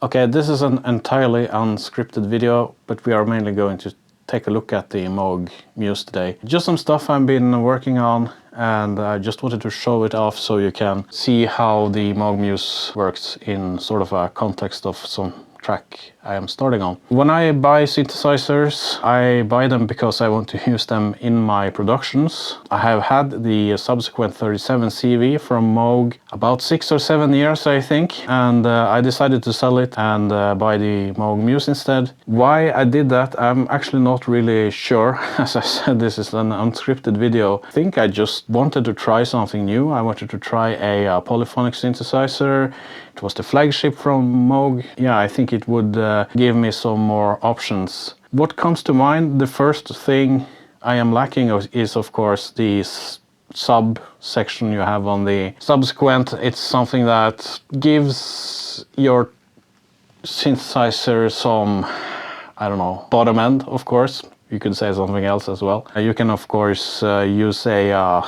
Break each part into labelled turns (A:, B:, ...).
A: Okay, this is an entirely unscripted video, but we are mainly going to take a look at the Moog Muse today. Just some stuff I've been working on, and I just wanted to show it off so you can see how the Moog Muse works in sort of a context of some track I am starting on. When I buy synthesizers, I buy them because I want to use them in my productions. I have had the subsequent 37 CV from Moog about 6 or 7 years, I think, and I decided to sell it and buy the Moog Muse instead. Why I did that, I'm actually not really sure. As I said, this is an unscripted video. I think I just wanted to try something new. I wanted to try a polyphonic synthesizer. It was the flagship from Moog. Yeah, I think it would give me some more options. What comes to mind, the first thing I am lacking is of course the sub section you have on the subsequent. It's something that gives your synthesizer some, I don't know, bottom end, of course. You could say something else as well. You can of course use a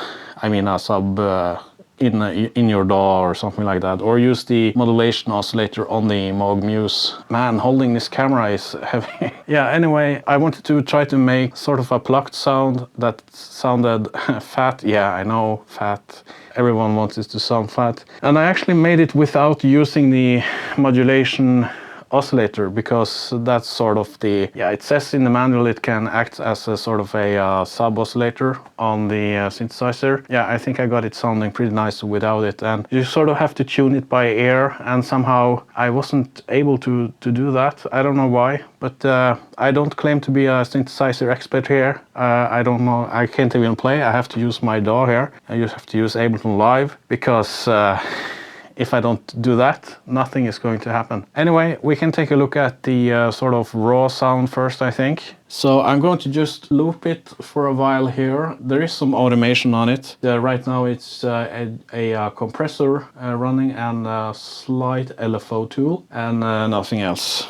A: sub in your DAW or something like that, or use the modulation oscillator on the Moog Muse. Man, holding this camera is heavy. Yeah, anyway, I wanted to try to make sort of a plucked sound that sounded fat. Yeah, I know, fat. Everyone wants it to sound fat. And I actually made it without using the modulation oscillator, because that's sort of the, yeah, it says in the manual it can act as a sort of a sub oscillator on the synthesizer. Yeah, I think I got it sounding pretty nice without it, and you sort of have to tune it by ear, and somehow I wasn't able to do that. I don't know why, but I don't claim to be a synthesizer expert here. I don't know, I can't even play. I have to use my DAW here. I just have to use Ableton Live, because if I don't do that, nothing is going to happen. Anyway, we can take a look at the sort of raw sound first, I think. So I'm going to just loop it for a while here. There is some automation on it. Right now it's a compressor running and a slight LFO tool, and nothing else.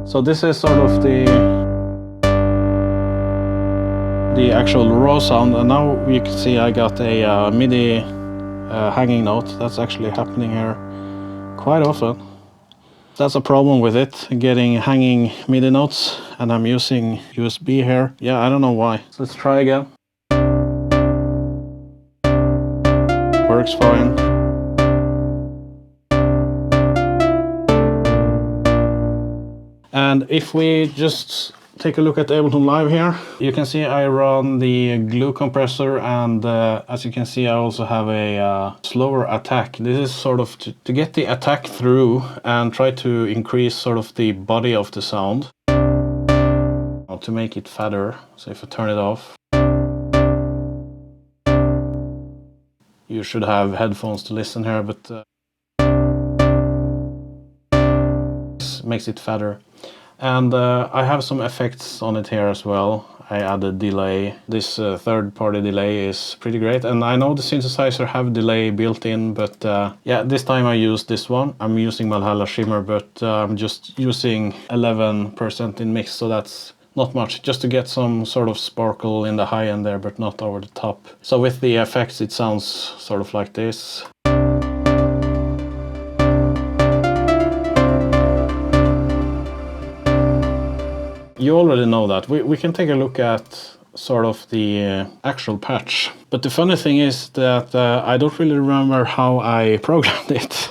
A: So this is sort of the actual raw sound, and now you can see I got a MIDI hanging note. That's actually happening here quite often. That's a problem with it, getting hanging MIDI notes, and I'm using USB here. Yeah, I don't know why. So let's try again. Works fine. And if we just take a look at Ableton Live here, you can see I run the glue compressor, and as you can see I also have a slower attack. This is sort of to get the attack through and try to increase sort of the body of the sound, to make it fatter. So if I turn it off, you should have headphones to listen here, but this makes it fatter. And I have some effects on it here as well. I added delay. This third-party delay is pretty great, and I know the synthesizer have delay built in, but yeah, this time I used this one. I'm using Valhalla Shimmer, but I'm just using 11% in mix, so that's not much, just to get some sort of sparkle in the high end there, but not over the top. So with the effects it sounds sort of like this. You already know that. We can take a look at sort of the actual patch. But the funny thing is that I don't really remember how I programmed it.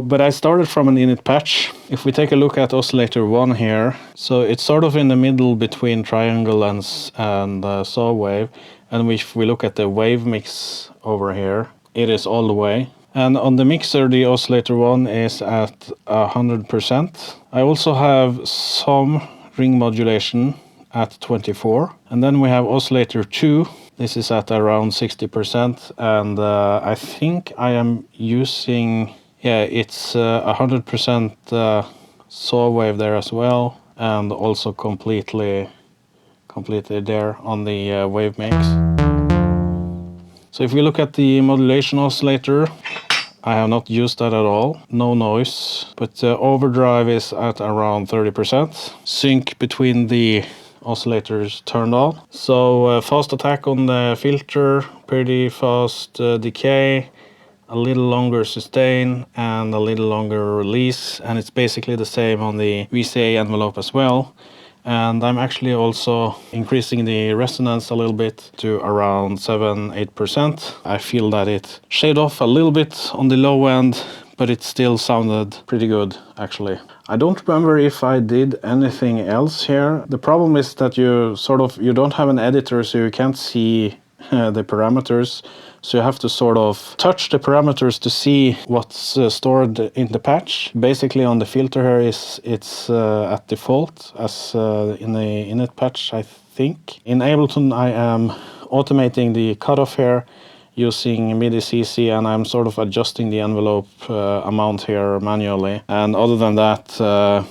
A: But I started from an init patch. If we take a look at oscillator 1 here, so it's sort of in the middle between triangle and saw wave. And if we look at the wave mix over here, it is all the way. And on the mixer, the oscillator 1 is at 100%. I also have some ring modulation at 24. And then we have oscillator 2. This is at around 60%. And I think I am using, yeah, it's 100% saw wave there as well. And also completely there on the wave mix. So if we look at the modulation oscillator, I have not used that at all. No noise, but overdrive is at around 30%. Sync between the oscillators turned on. So fast attack on the filter, pretty fast decay, a little longer sustain and a little longer release, and it's basically the same on the VCA envelope as well. And I'm actually also increasing the resonance a little bit to around 7-8%. I feel that it shaved off a little bit on the low end, but it still sounded pretty good actually. I don't remember if I did anything else here. The problem is that you don't have an editor, so you can't see the parameters. So you have to sort of touch the parameters to see what's stored in the patch. Basically on the filter here it's at default as in the init patch, I think. In Ableton I am automating the cutoff here using MIDI CC, and I'm sort of adjusting the envelope amount here manually. And other than that,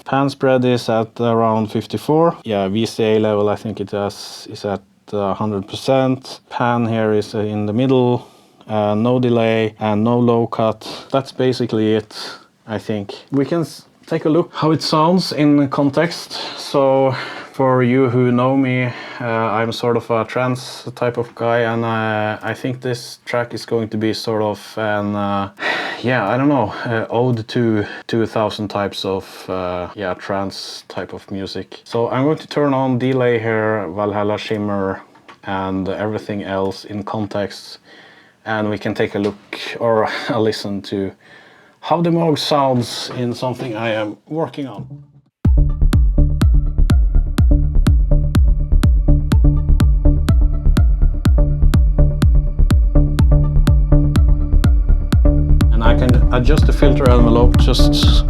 A: pan spread is at around 54. Yeah, VCA level I think it is at 100%. Pan here is in the middle, no delay and no low cut. That's basically it, I think. We can take a look how it sounds in context. So for you who know me, I'm sort of a trance type of guy, and I think this track is going to be sort of an yeah, I don't know, ode to 2000 types of yeah, trance type of music. So I'm going to turn on delay here, Valhalla shimmer and everything else in context, and we can take a look or a listen to how the Moog sounds in something I am working on. And I can adjust the filter envelope just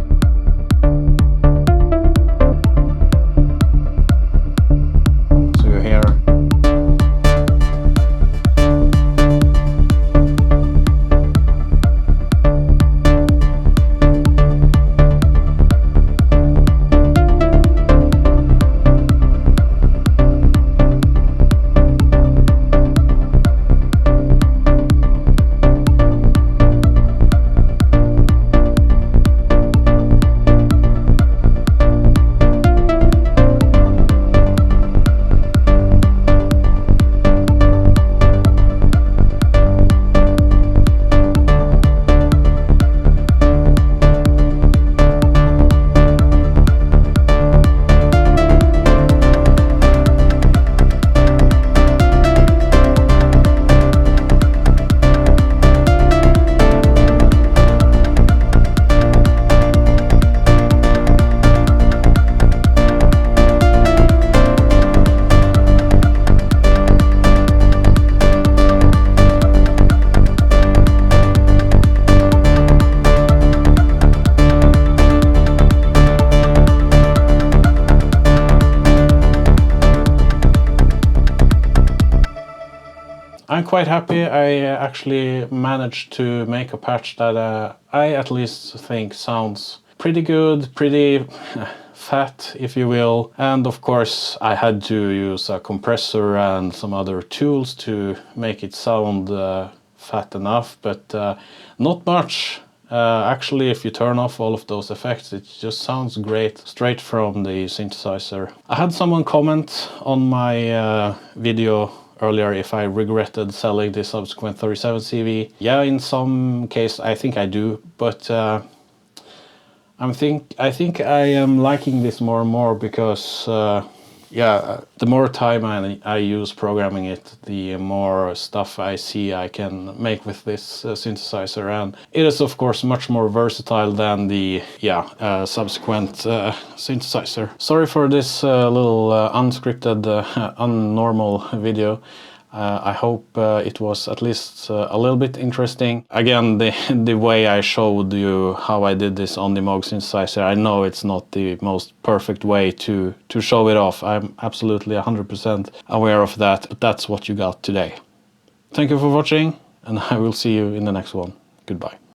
A: I'm quite happy. I actually managed to make a patch that I at least think sounds pretty good, pretty fat, if you will. And of course I had to use a compressor and some other tools to make it sound fat enough, but not much. Actually, if you turn off all of those effects, it just sounds great straight from the synthesizer. I had someone comment on my video earlier if I regretted selling the subsequent 37CV. Yeah, in some case I think I do, but I think I am liking this more and more because yeah, the more time I use programming it, the more stuff I see I can make with this synthesizer, and it is of course much more versatile than the subsequent synthesizer. Sorry for this little unscripted, unnormal video. I hope it was at least a little bit interesting. Again, the way I showed you how I did this on the Moog synthesizer, I know it's not the most perfect way to show it off. I'm absolutely 100% aware of that, but that's what you got today. Thank you for watching, and I will see you in the next one. Goodbye.